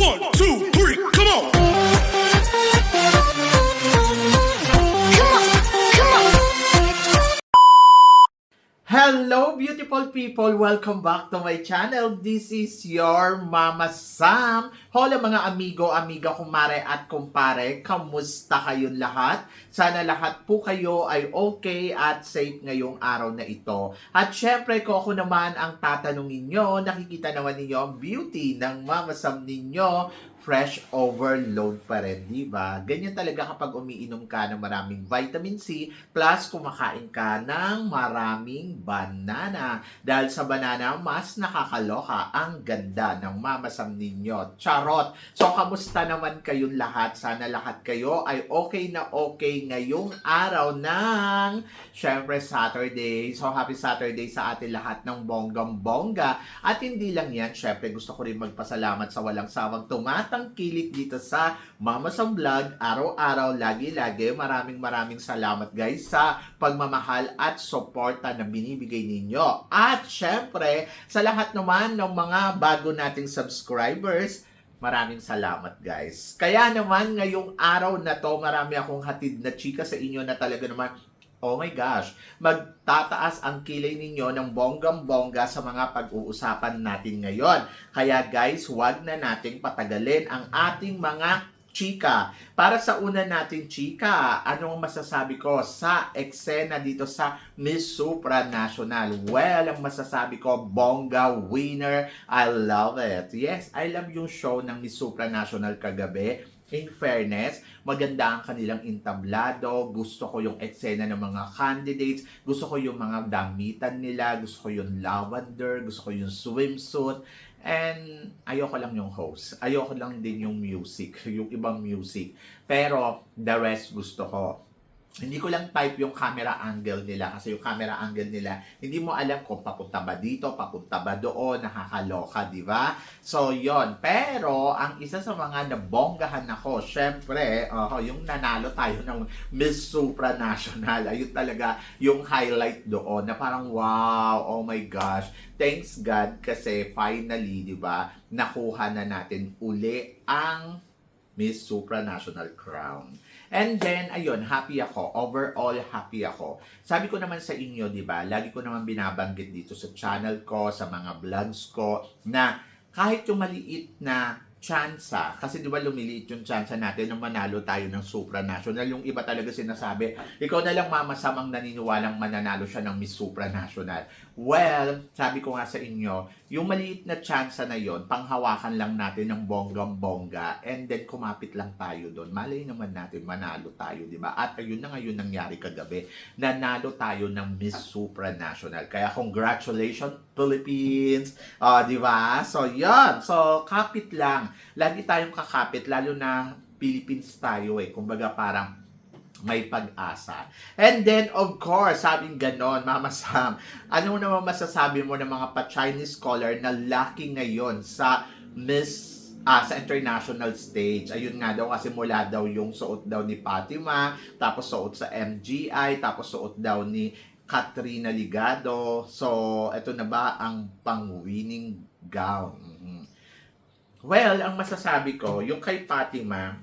1, 2, 3, come on! Hello beautiful people! Welcome back to my channel. This is your Mama Sam. Hola mga amigo, amiga, kumare at kumpare. Kamusta kayong lahat? Sana lahat po kayo ay okay at safe ngayong araw na ito. At syempre ko ako naman ang tatanungin nyo. Nakikita naman ninyo ang beauty ng Mama Sam ninyo. Fresh overload pa rin, di ba? Ganyan talaga kapag umiinom ka ng maraming vitamin C plus kumakain ka ng maraming banana. Dahil sa banana, mas nakakaloka ang ganda ng Mama Sam ninyo. Charot! So, kamusta naman kayong lahat? Sana lahat kayo ay okay na okay ngayong araw ng, syempre, Saturday. So, happy Saturday sa atin lahat ng bonggang-bongga. At hindi lang yan, syempre, gusto ko rin magpasalamat sa walang sawang tumatangkilik dito sa Mama Sam Vlog. Araw-araw, lagi-lagi. Maraming salamat guys sa pagmamahal at suporta na binibigay ninyo. At syempre, sa lahat naman ng mga bago nating subscribers, maraming salamat guys. Kaya naman ngayong araw na to, marami akong hatid na chika sa inyo na talaga naman, oh my gosh, magtataas ang kilay ninyo ng bonggang-bongga sa mga pag-uusapan natin ngayon. Kaya guys, huwag na nating patagalin ang ating mga chika. Para sa una nating chika, anong masasabi ko sa eksena dito sa Miss Supranational? Well, ang masasabi ko, bongga winner. I love it. Yes, I love yung show ng Miss Supranational kagabi. In fairness, maganda ang kanilang entablado. Gusto ko yung eksena ng mga candidates. Gusto ko yung mga damitan nila. Gusto ko yung lavender. Gusto ko yung swimsuit. And ayoko lang yung host. Ayoko lang din yung music. Yung ibang music. Pero the rest gusto ko. Hindi ko lang type yung camera angle nila kasi yung camera angle nila, hindi mo alam kung papunta ba dito, papunta ba doon, nakakaloka, di ba? So, yon. Pero, ang isa sa mga nabonggahan ako, syempre, yung nanalo tayo ng Miss Supranational. Ayun talaga yung highlight doon na parang, wow, oh my gosh. Thanks God kasi finally, di ba, nakuha na natin uli ang Miss Supranational crown. And then, ayun, happy ako. Overall, happy ako. Sabi ko naman sa inyo, di ba, lagi ko naman binabanggit dito sa channel ko, sa mga vlogs ko, na kahit yung maliit na tsansa, kasi di ba lumiliit yung tsansa natin nung manalo tayo ng Supranational. Yung iba talaga sinasabi, ikaw na lang Mama Sam ang naniniwalang mananalo siya ng Miss Supranational. Well, sabi ko nga sa inyo, yung maliit na tsansa na yon, panghawakan lang natin ng bonggang-bongga and then kumapit lang tayo doon. Malay naman natin manalo tayo, di ba? At ayun na ngayon nangyari kagabi, nanalo tayo ng Miss Supranational. Kaya congratulations Philippines! Di ba? So, yun. So, kapit lang. Lagi tayong kakapit, lalo na Philippines tayo eh. Kumbaga parang may pag-asa. And then, of course, sabing ganon, Mama Sam, ano naman masasabi mo ng mga pa-Chinese scholar na lucky ngayon sa sa international stage? Ayun nga daw kasi mula daw yung suot daw ni Fatima, tapos suot sa MGI, tapos suot daw ni Katrina Ligado. So, eto na ba ang pang-winning gown? Well, ang masasabi ko, yung kay Fatima,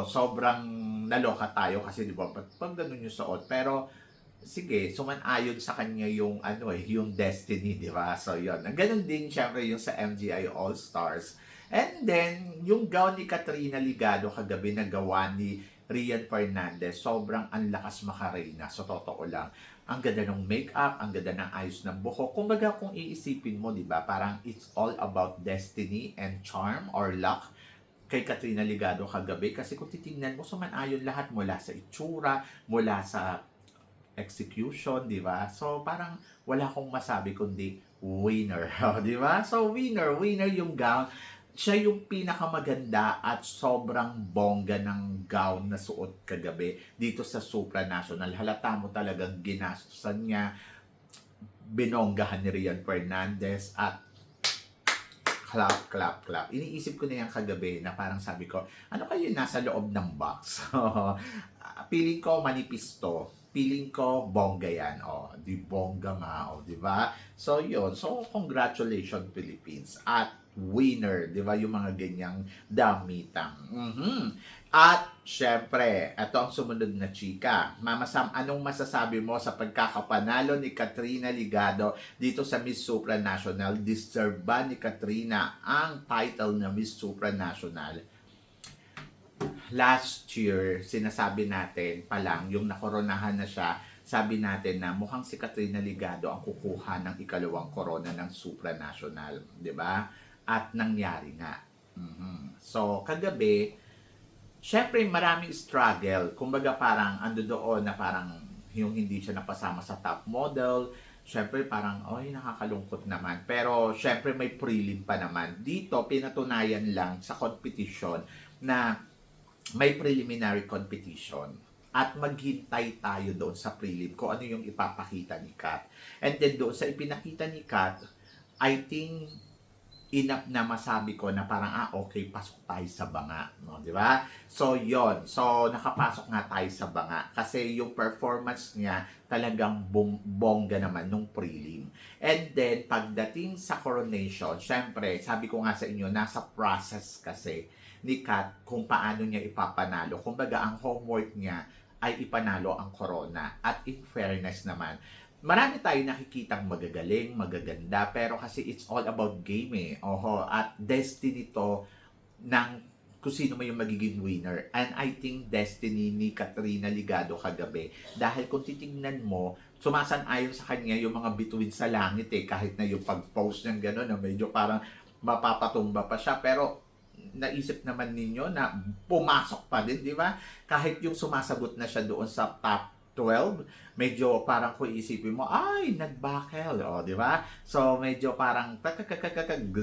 sobrang naloka tayo kasi di ba, pag ganun yung suot. Pero, sige, suman-ayon sa kanya yung, yung destiny, di ba? So, yun. Ganun din, syempre, yung sa MGI All-Stars. And then, yung gown ni Katrina Ligado kagabi na gawa ni Rian Fernandez, sobrang ang lakas makareyna. So, totoo lang. Ang ganda ng makeup, ang ganda ng ayos ng buhok. Kumbaga, kung iisipin mo, di ba, parang it's all about destiny and charm or luck kay Katrina Ligado kagabi. Kasi kung titingnan mo, suman-ayon lahat mula sa itsura, mula sa execution, di ba? So, parang wala akong masabi kundi winner, di ba? So, winner yung gown. Siya yung pinakamaganda at sobrang bongga ng gown na suot kagabi dito sa Supranational. Halata mo talagang ginastusan niya, binonggahan ni Rian Fernandez at clap. Iniisip ko na yan kagabi na parang sabi ko, ano kayo nasa loob ng box? Feeling ko manipis to. Feeling ko bongga yan. Di bongga nga, di ba? So, yun. So, congratulations Philippines. At winner, di ba? Yung mga ganyang damitang. At syempre, ito ang sumunod na chika. Mama Sam, anong masasabi mo sa pagkakapanalo ni Katrina Ligado dito sa Miss Supranational? Deserve ba ni Katrina ang title na Miss Supranational? Last year, sinasabi natin pa lang, yung nakoronahan na siya, sabi natin na mukhang si Katrina Ligado ang kukuha ng ikalawang korona ng Supranational, di ba? At nangyari nga. So, kagabi, syempre maraming struggle. Kumbaga parang ando doon na parang yung hindi siya napasama sa top model. Syempre parang, oy, nakakalungkot naman. Pero syempre may prelim pa naman. Dito, pinatunayan lang sa competition na may preliminary competition. At maghintay tayo doon sa prelim kung ano yung ipapakita ni Kat. And then doon sa ipinakita ni Kat, I think enough na masabi ko na parang, okay, pasok tayo sa banga, no, di ba? So, yon. So, nakapasok nga tayo sa banga kasi yung performance niya talagang bongga naman nung prelim. And then, pagdating sa coronation, syempre, sabi ko nga sa inyo, nasa process kasi ni Kat kung paano niya ipapanalo. Kumbaga, ang homework niya ay ipanalo ang corona. At in fairness naman, marami tayong nakikitang magagaling, magaganda, pero kasi it's all about game eh. At destiny to ng kung sino may yung magiging winner. And I think destiny ni Katrina Ligado kagabi. Dahil kung titingnan mo, sumasan-ayon sa kanya yung mga bituin sa langit eh. Kahit na yung pag-post ng gano'n, na medyo parang mapapatumba pa siya. Pero naisip naman ninyo na pumasok pa din, di ba? Kahit yung sumasagot na siya doon sa top 12, medyo parang kung isipin mo, ay, nagbakel, di ba? So, medyo parang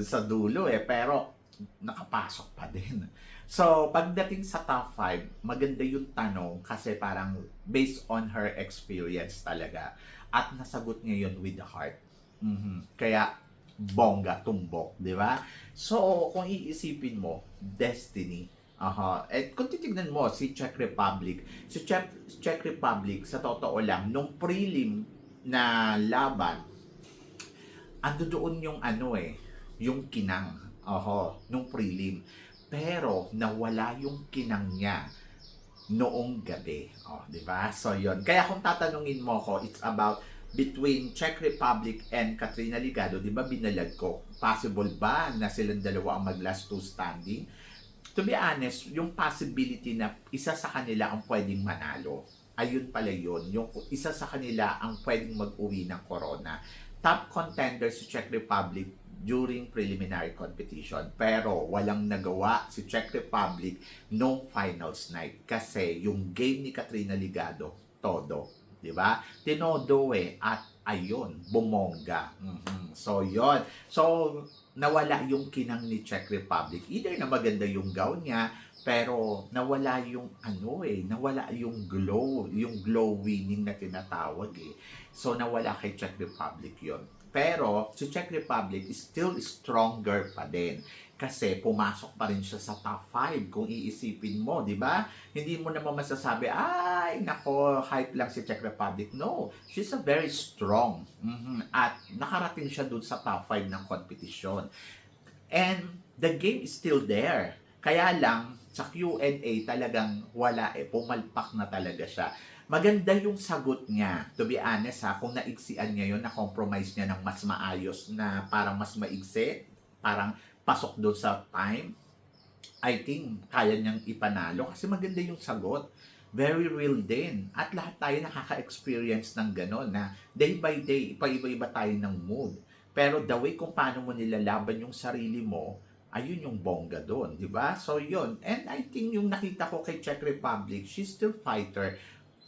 sa dulo eh, pero nakapasok pa din. So, pagdating sa top 5, maganda yung tanong kasi parang based on her experience talaga. At nasagot niya yun with the heart. Kaya, bongga, tumbok, di ba? So, kung iisipin mo, destiny. At kung titignan mo, si Czech Republic, Czech Republic, sa totoo lang, nung prelim na laban, ando doon yung yung kinang, nung prelim. Pero, nawala yung kinang niya noong gabi. Di ba? So, yon. Kaya kung tatanungin mo ko, it's about between Czech Republic and Katrina Ligado, di ba binalag ko? Possible ba na silang dalawa ang mag-last two standing? To be honest, yung possibility na isa sa kanila ang pwedeng manalo, ayun pala yun. Yung isa sa kanila ang pwedeng mag-uwi ng corona. Top contender si Czech Republic during preliminary competition. Pero walang nagawa si Czech Republic nung finals night. Kasi yung game ni Katrina Ligado, todo. Diba? Tinodo at ayun, bumongga. So, yon. So, nawala yung kinang ni Czech Republic. Either na maganda yung gown niya, pero nawala yung nawala yung glow winning na tinatawag eh. So, nawala kay Czech Republic yon. Pero, si Czech Republic is still stronger pa din. Kasi pumasok pa rin siya sa top 5 kung iisipin mo, di ba? Hindi mo naman masasabi, ay, nako, hype lang si Czech Republic. No, she's a very strong. At nakarating siya dun sa top 5 ng competition. And the game is still there. Kaya lang, sa Q&A talagang wala pumalpak na talaga siya. Maganda yung sagot niya. To be honest kung naiksian niya yun, na-compromise niya ng mas maayos na parang mas maigsi, parang pasok doon sa time, I think kaya niyang ipanalo kasi maganda yung sagot. Very real din. At lahat tayo nakaka-experience ng gano'n na day by day, iba-iba tayo ng mood. Pero the way kung paano mo nilalaban yung sarili mo, ayun yung bongga doon, di ba? So yun. And I think yung nakita ko kay Czech Republic, she's still fighter.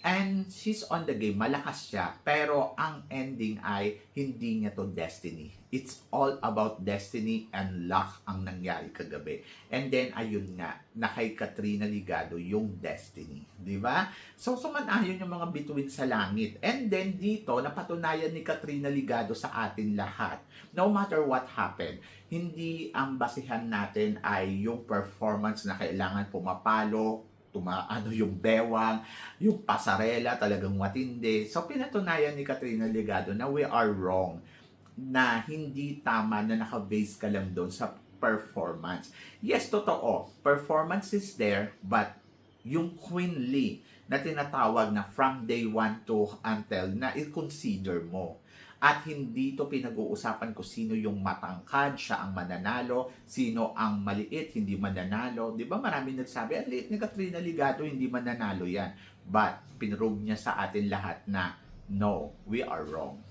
And she's on the game, malakas siya. Pero ang ending ay hindi niya to destiny. It's all about destiny and luck ang nangyari kagabi. And then, ayun nga, na kay Katrina Ligado yung destiny. Di ba? So, sumanayon yung mga bituin sa langit. And then, dito, napatunayan ni Katrina Ligado sa atin lahat. No matter what happened, hindi ang basihan natin ay yung performance na kailangan pumapalo, yung bewang, yung pasarela, talagang matindi. So, pinatunayan ni Katrina Ligado na we are wrong. Na hindi tama na naka-base ka lang doon sa performance. Yes, totoo. Performance is there, but yung queenly na tinatawag na from day 1 to until na i-consider mo. At hindi to pinag-uusapan kung sino yung matangkad, siya ang mananalo, sino ang maliit, hindi mananalo. Di ba maraming nagsabi, ang liit ni Katrina Ligado, hindi mananalo yan. But, pinrove niya sa atin lahat na, no, we are wrong.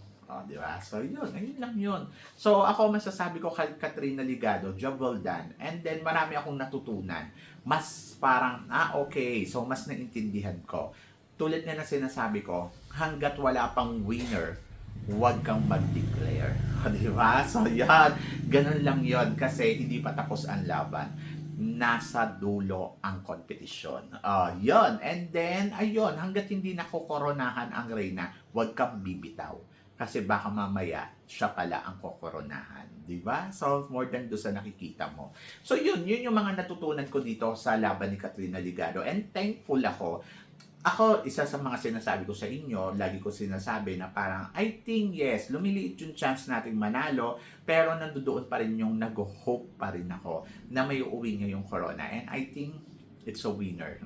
Di ba? So, yun. Ayun lang yun. So, ako masasabi ko kay Katrina Ligado, job well done. And then, marami akong natutunan. Mas parang, okay. So, mas naintindihan ko. Tulad nga na sinasabi ko, hanggat wala pang winner, huwag kang mag-declare. Di ba? So, yan. Ganun lang yon kasi hindi pa tapos ang laban. Nasa dulo ang kompetisyon. Yon. And then, ayun, hanggat hindi nakokoronahan ang reyna, huwag kang bibitaw. Kasi baka mamaya, siya pala ang kokoronahan. Di ba? So, more than doon sa nakikita mo. So, yun yung mga natutunan ko dito sa laban ni Katrina Ligado. And thankful ako, isa sa mga sinasabi ko sa inyo, lagi ko sinasabi na parang, I think yes, lumiliit yung chance nating manalo, pero nandoon pa rin yung nag-hope pa rin ako na may uuwi niya yung corona. And I think it's a winner.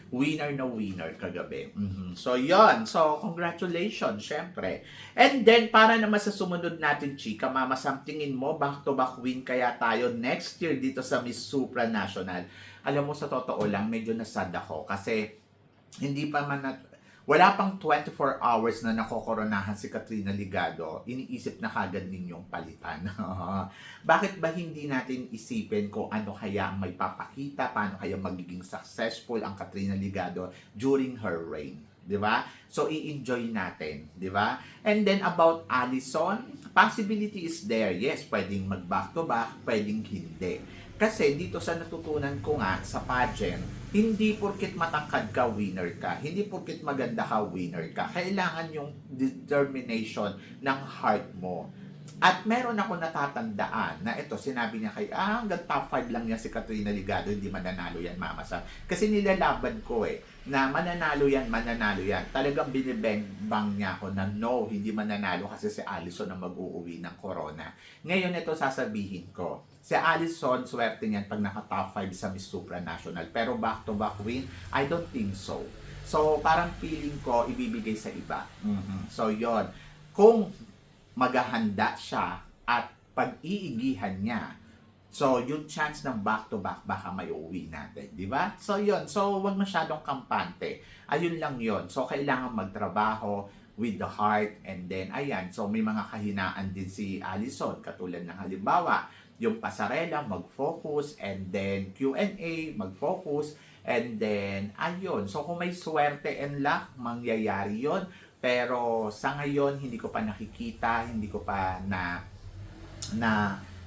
Winner na winner kagabi. So, yon. So, congratulations, syempre. And then, para naman sa sumunod natin, chika, mama, somethingin mo, back-to-back win kaya tayo next year dito sa Miss Supranational. Alam mo, sa totoo lang, medyo nasad ako kasi hindi pa man wala pang 24 hours na nakokoronahan si Katrina Ligado, iniisip na kagad ninyong palitan. Bakit ba hindi natin isipin kung ano kaya ang may papakita, paano kaya magiging successful ang Katrina Ligado during her reign? Di ba? So, i-enjoy natin. Di ba? And then, about Allison, possibility is there. Yes, pwedeng mag-back-to-back, pwedeng hindi. Kasi dito sa natutunan ko nga sa pageant, hindi porkit matangkad ka, winner ka. Hindi porkit maganda ka, winner ka. Kailangan yung determination ng heart mo. At meron ako natatandaan na ito, sinabi niya kay, hanggang top 5 lang niya si Katrina Ligado, hindi mananalo yan, Mama Sam. Kasi nilalaban ko na mananalo yan. Talagang binibang niya ako na no, hindi mananalo kasi si Allison ang mag-uuwi ng corona. Ngayon ito sasabihin ko, si Allison, swerte niyan pag naka-top 5 sa Miss Supranational. Pero back-to-back win, I don't think so. So, parang feeling ko, ibibigay sa iba. So, yon. Kung maghahanda siya at pag-iigihan niya, so, yung chance ng back-to-back, baka may uuwi natin. Di ba? So, yon. So, wag masyadong kampante. Ayun lang yon. So, kailangan magtrabaho with the heart. And then, ayan. So, may mga kahinaan din si Allison. Katulad ng halimbawa, yung pasarela, mag-focus, and then Q&A, mag-focus, and then, ayun. So, kung may swerte and luck, mangyayari yon. Pero, sa ngayon, hindi ko pa nakikita, hindi ko pa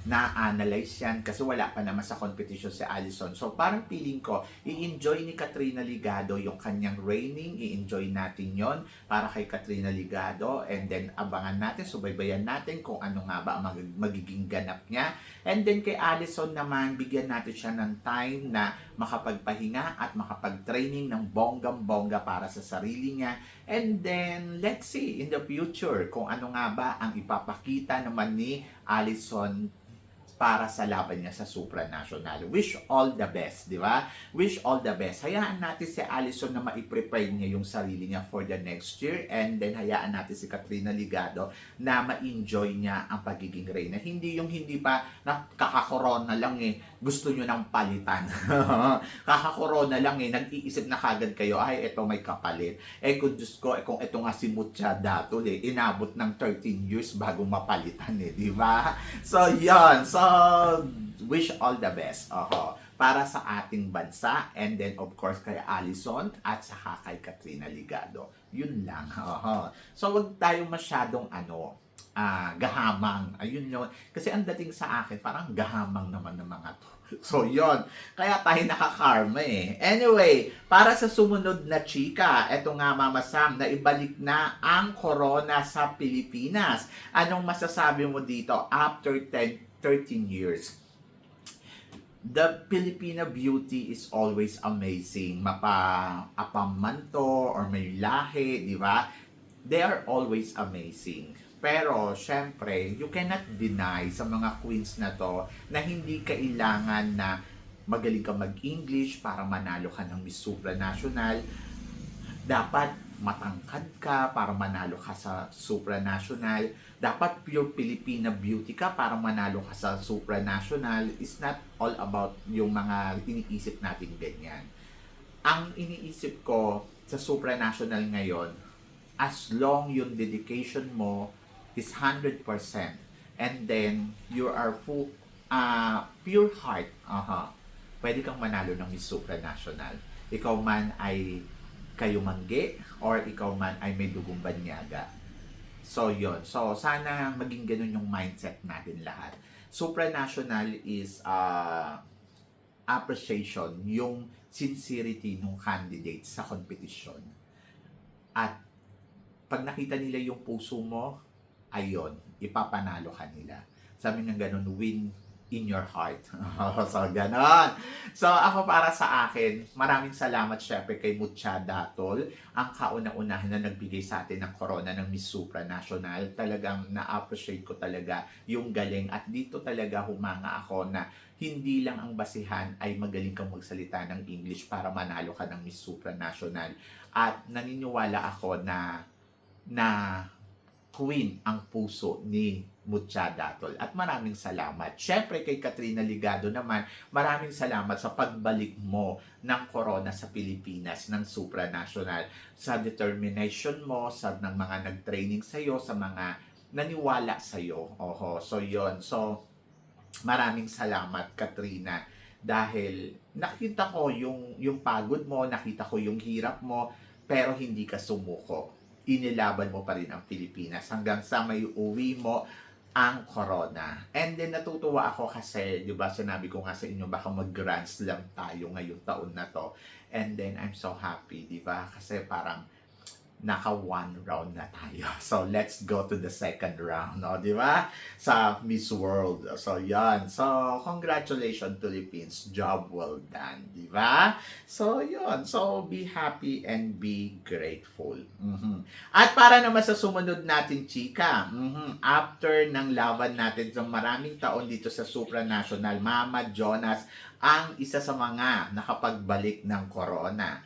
na-analyze yan kasi wala pa naman sa competition si Allison. So, parang feeling ko, i-enjoy ni Katrina Ligado yung kanyang reigning, i-enjoy natin yon para kay Katrina Ligado, and then abangan natin, subaybayan natin kung ano nga ba ang magiging ganap niya. And then kay Allison naman, bigyan natin siya ng time na makapagpahinga at makapag-training ng bonggang-bongga para sa sarili niya. And then, let's see in the future kung ano nga ba ang ipapakita naman ni Allison para sa laban niya sa Supranational. Wish all the best, di ba? Wish all the best. Hayaan natin si Allison na ma-prepare niya yung sarili niya for the next year, and then hayaan natin si Katrina Ligado na ma-enjoy niya ang pagiging reyna. Hindi yung hindi pa kakakorona lang gusto nyo ng palitan. Kakakorona lang nag-iisip na kagad kayo, ay, eto may kapalit. Kung Diyos ko, kung eto nga si Mucha Dato, inabot ng 13 years bago mapalitan, di ba? So, yan. So, wish all the best para sa ating bansa, and then of course kay Allison at saka kay Katrina Ligado. Yun lang. So, wag tayong masyadong gahamang. Ayun yun. Kasi ang dating sa akin, parang gahamang naman ng mga to. So, yon. Kaya tayo nakakarma Anyway, para sa sumunod na chika, eto nga, Mama Sam, na ibalik na ang corona sa Pilipinas. Anong masasabi mo dito after 13 years? The Filipina beauty is always amazing. Apamanto or may lahi, di ba? They are always amazing. Pero, syempre, you cannot deny sa mga queens na to na hindi kailangan na magaling ka mag-English para manalo ka ng Miss Supranational. Dapat matangkad ka para manalo ka sa supranational. Dapat pure Filipina beauty ka para manalo ka sa supranational. It's not all about yung mga iniisip natin ganyan. Ang iniisip ko sa supranational ngayon, as long yung dedication mo is 100% and then you are full, pure heart, pwede kang manalo ng Miss Supranational. Ikaw man ay kayo mangge or ikaw man ay may dugong banyaga. So yon. So sana maging ganun yung mindset natin lahat. Supranational is appreciation, yung sincerity ng candidate sa competition. At pag nakita nila yung puso mo, ayon, ipapanalo ka nila. Sabi nga ganun, win in your heart. So, ganon. So, ako para sa akin, maraming salamat syempre kay Mucha Datol, ang kauna-unahan na nagbigay sa atin ng corona ng Miss Supranational. Talagang na-appreciate ko talaga yung galing at dito talaga humanga ako na hindi lang ang basihan ay magaling kang magsalita ng English para manalo ka ng Miss Supranational. At naniniwala ako na queen ang puso ni Mucha Datol. At maraming salamat. Syempre kay Katrina Ligado naman, maraming salamat sa pagbalik mo ng corona sa Pilipinas, ng supranational. Sa determination mo, sa ng mga nag-training sa'yo, sa mga naniwala sa'yo. So yon. So, maraming salamat Katrina. Dahil nakita ko yung pagod mo, nakita ko yung hirap mo, pero hindi ka sumuko. Inilaban mo pa rin ang Pilipinas hanggang sa may uwi mo ang corona. And then natutuwa ako kasi, di ba, sinabi ko nga sa inyo, baka mag-grand slam tayo ngayong taon na to. And then I'm so happy, di ba? Kasi parang naka one round na tayo. So let's go to the second round, no, di ba? Sa Miss World. So yan. So congratulations Philippines. Job well done, di ba? So yun. So be happy and be grateful. At para naman sa sumunod natin, chika, after ng laban natin sa maraming taon dito sa Supranational, Mama Jonas ang isa sa mga nakapagbalik ng corona.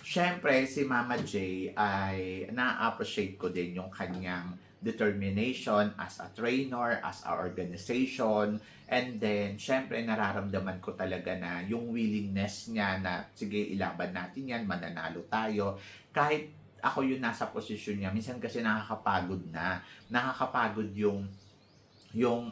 Siyempre, si Mama J ay na-appreciate ko din yung kanyang determination as a trainer, as a organization, and then, siyempre, nararamdaman ko talaga na yung willingness niya na, sige, ilaban natin yan, mananalo tayo. Kahit ako yung nasa posisyon niya, minsan kasi nakakapagod na. Nakakapagod yung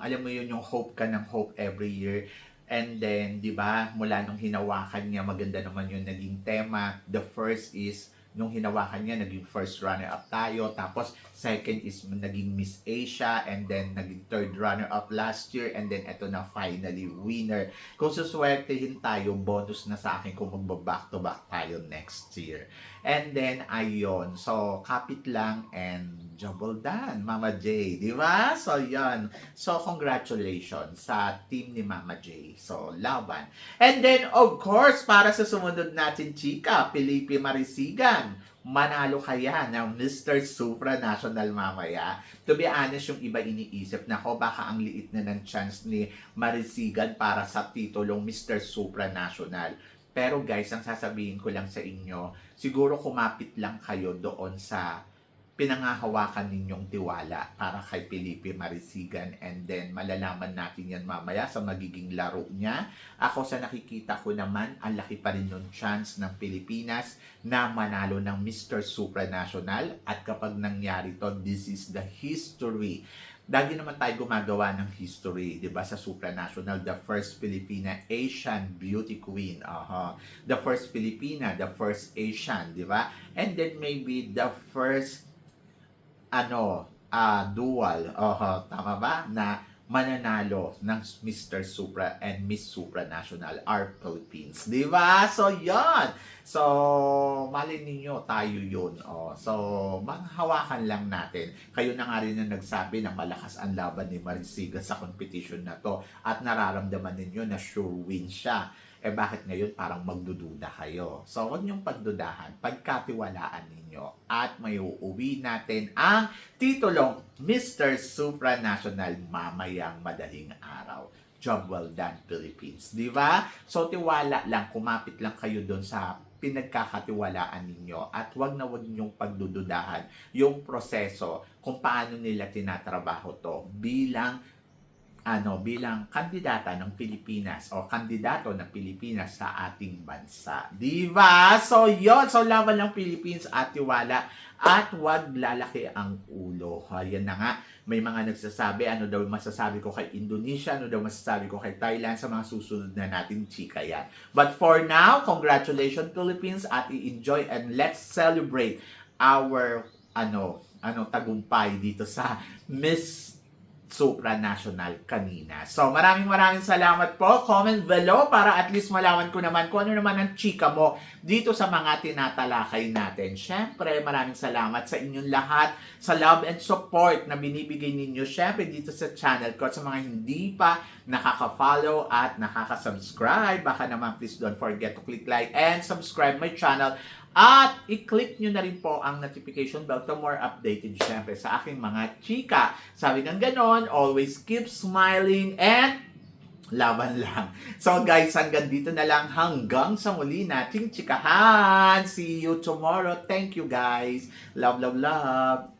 alam mo yun, yung hope ka ng hope every year. And then, di ba, mula nung hinawakan niya, maganda naman yung naging tema. The first is, nung hinawakan niya, naging first runner-up tayo. Tapos, second is, naging Miss Asia. And then, naging third runner-up last year. And then, eto na finally, winner. Kung suswertehin tayo, bonus na sa akin kung magba-back-to-back tayo next year. And then, ayun. So, kapit lang and job well done, Mama J. Di ba? So, yan. So, congratulations sa team ni Mama J. So, laban. And then, of course, para sa sumunod natin, chika, Felipe Marisigan. Manalo kaya ng Mr. Supranational mamaya? To be honest, yung iba iniisip na ko, baka ang liit na ng chance ni Marisigan para sa titulong Mr. Supranational. Pero guys, ang sasabihin ko lang sa inyo, siguro kumapit lang kayo doon sa pinangahawakan ninyong tiwala para kay Felipe Marisigan, and then malalaman natin yan mamaya sa magiging laro niya. Ako sa nakikita ko naman, ang laki pa rin yung chance ng Pilipinas na manalo ng Mr. Supranational, at kapag nangyari to, this is the history. Lagi naman tayo gumagawa ng history, di ba, sa Supranational, the first Filipina Asian Beauty Queen. The first Filipina, the first Asian, di ba? And then maybe the first dual, tama ba, na mananalo ng Mr. Supra and Miss Supranational are Philippines. Di ba? So, yan. So, malin ninyo, tayo yun. So, manghawakan lang natin. Kayo na nga rin na nagsabi na malakas ang laban ni Marisigan sa competition na to. At nararamdaman ninyo na sure win siya. bakit ngayon parang magdududa kayo? So, huwag niyong pagdudahan, pagkatiwalaan ninyo. At may uuwi natin ang titulong Mr. Supranational mamayang madaling araw. Job well done, Philippines. Di ba? So, tiwala lang, kumapit lang kayo doon sa pinagkakatiwalaan ninyo at wag na wag niyong pagdududahan yung proseso kung paano nila tinatrabaho to bilang bilang kandidata ng Pilipinas o kandidato ng Pilipinas sa ating bansa. Di ba? So, yon. So, laban ng Philippines at tiwala at wag lalaki ang ulo. Ayan na nga. May mga nagsasabi, ano daw masasabi ko kay Indonesia, ano daw masasabi ko kay Thailand sa mga susunod na nating chika yan. But for now, congratulations Philippines at i-enjoy and let's celebrate our tagumpay dito sa Miss Supranational kanina. So, maraming salamat po. Comment below para at least malaman ko naman kung ano naman ang chika mo dito sa mga tinatalakay natin. Syempre, maraming salamat sa inyong lahat sa love and support na binibigay ninyo. Syempre, dito sa channel ko. At sa mga hindi pa nakaka-follow at nakaka-subscribe, baka naman please don't forget to click like and subscribe my channel. At i-click nyo na rin po ang notification bell to more updated syempre sa aking mga chika. Sabi ng ganon, always keep smiling and laban lang. So guys, hanggang dito na lang. Hanggang sa muli nating chikahan. See you tomorrow. Thank you guys. Love, love, love.